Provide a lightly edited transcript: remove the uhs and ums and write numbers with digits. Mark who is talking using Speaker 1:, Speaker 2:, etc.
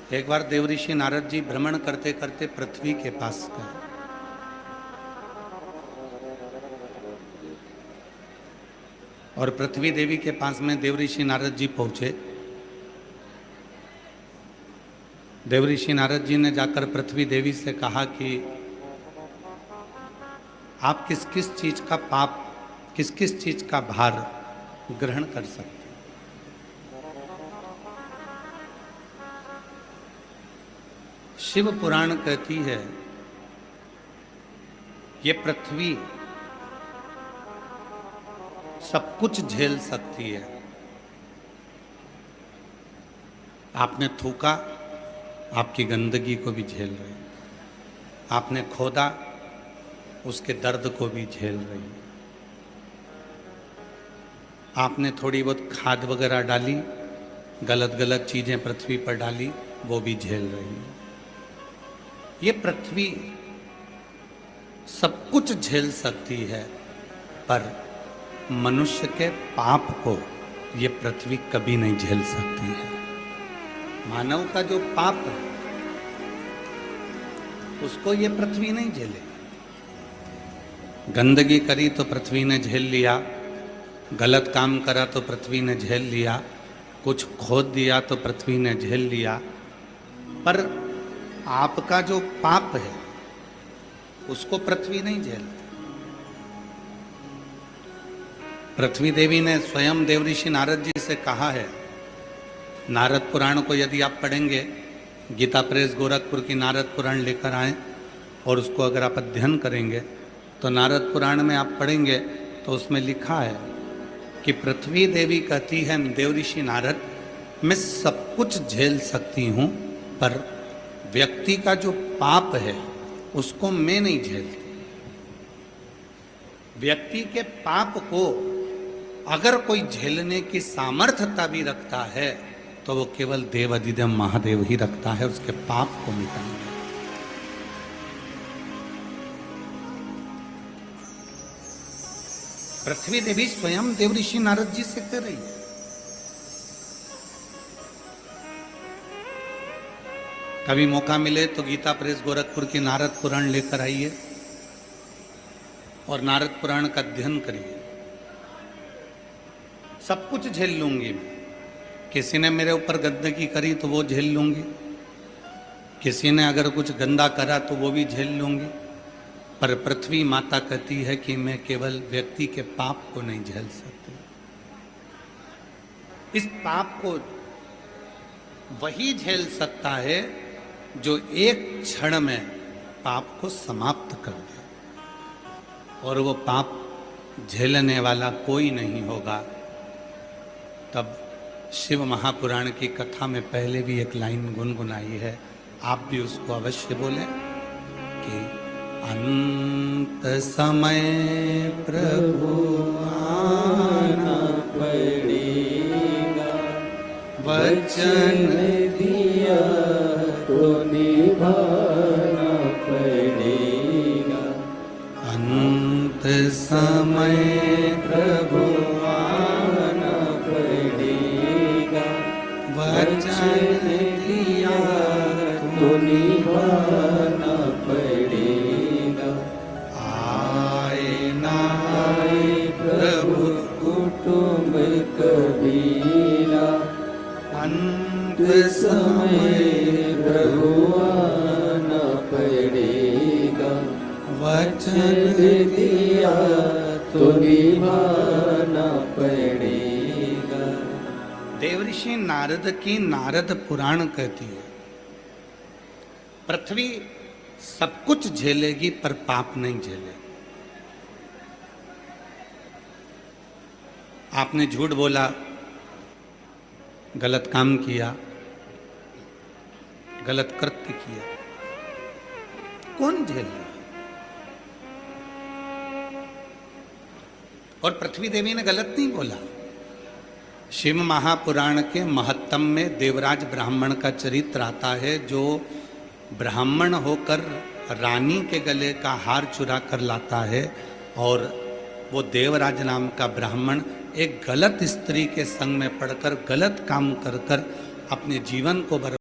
Speaker 1: एक बार देवऋषि नारद जी भ्रमण करते करते पृथ्वी के पास गए। और पृथ्वी देवी के पास में देवऋषि नारद जी पहुंचे। देवऋषि नारद जी ने जाकर पृथ्वी देवी से कहा कि आप किस किस चीज का पाप, किस किस चीज का भार ग्रहण कर सकते। शिव पुराण कहती है ये पृथ्वी सब कुछ झेल सकती है। आपने थूका, आपकी गंदगी को भी झेल रही। आपने खोदा, उसके दर्द को भी झेल रही। आपने थोड़ी बहुत खाद वगैरह डाली, गलत गलत चीजें पृथ्वी पर डाली, वो भी झेल रही है। ये पृथ्वी सब कुछ झेल सकती है, पर मनुष्य के पाप को ये पृथ्वी कभी नहीं झेल सकती है। मानव का जो पाप है उसको ये पृथ्वी नहीं झेलेगी। गंदगी करी तो पृथ्वी ने झेल लिया, गलत काम करा तो पृथ्वी ने झेल लिया, कुछ खोद दिया तो पृथ्वी ने झेल लिया, पर आपका जो पाप है उसको पृथ्वी नहीं झेलती। पृथ्वी देवी ने स्वयं देवऋषि नारद जी से कहा है, नारद पुराण को यदि आप पढ़ेंगे, गीता प्रेस गोरखपुर की नारद पुराण लेकर आए और उसको अगर आप अध्ययन करेंगे तो नारद पुराण में आप पढ़ेंगे तो उसमें लिखा है कि पृथ्वी देवी कहती है, देवऋषि नारद, मैं सब कुछ झेल सकती हूं, पर व्यक्ति का जो पाप है उसको मैं नहीं झेलती। व्यक्ति के पाप को अगर कोई झेलने की सामर्थ्यता भी रखता है तो वो केवल देव अधिदेव महादेव ही रखता है, उसके पाप को मिटाने। पृथ्वी देवी स्वयं देवऋषि नारद जी से कह रही है। कभी मौका मिले तो गीता प्रेस गोरखपुर की नारद पुराण लेकर आइए और नारद पुराण का अध्ययन करिए। सब कुछ झेल लूंगी मैं। किसी ने मेरे ऊपर गंदगी करी तो वो झेल लूंगी, किसी ने अगर कुछ गंदा करा तो वो भी झेल लूंगी, पर पृथ्वी माता कहती है कि मैं केवल व्यक्ति के पाप को नहीं झेल सकती। इस पाप को वही झेल सकता है जो एक क्षण में पाप को समाप्त कर दे, और वो पाप झेलने वाला कोई नहीं होगा। तब शिव महापुराण की कथा में पहले भी एक लाइन गुनगुनाई है, आप भी उसको अवश्य बोलें कि अंत समय प्रभु आना पड़ेगा, वचन दिया तो निभाना पड़ेगा। अंत समय प्रभु आना पड़ेगा, वचन दिया तो निभाना पड़ेगा। आए ना आए प्रभु कुटुंब कबीरा, अंत समय प्रभु आना पड़ेगा, वचन दिया तो निभाना पड़ेगा। देवऋषि नारद की नारद पुराण कहती है पृथ्वी सब कुछ झेलेगी पर पाप नहीं झेलेगी। आपने झूठ बोला, गलत काम किया, गलत कृत्य किया, कौन झेल रहा? और पृथ्वी देवी ने गलत नहीं बोला। शिव महापुराण के महत्तम में देवराज ब्राह्मण का चरित्र आता है, जो ब्राह्मण होकर रानी के गले का हार चुरा कर लाता है, और वो देवराज नाम का ब्राह्मण एक गलत स्त्री के संग में पड़कर गलत काम कर कर अपने जीवन को बर्बाद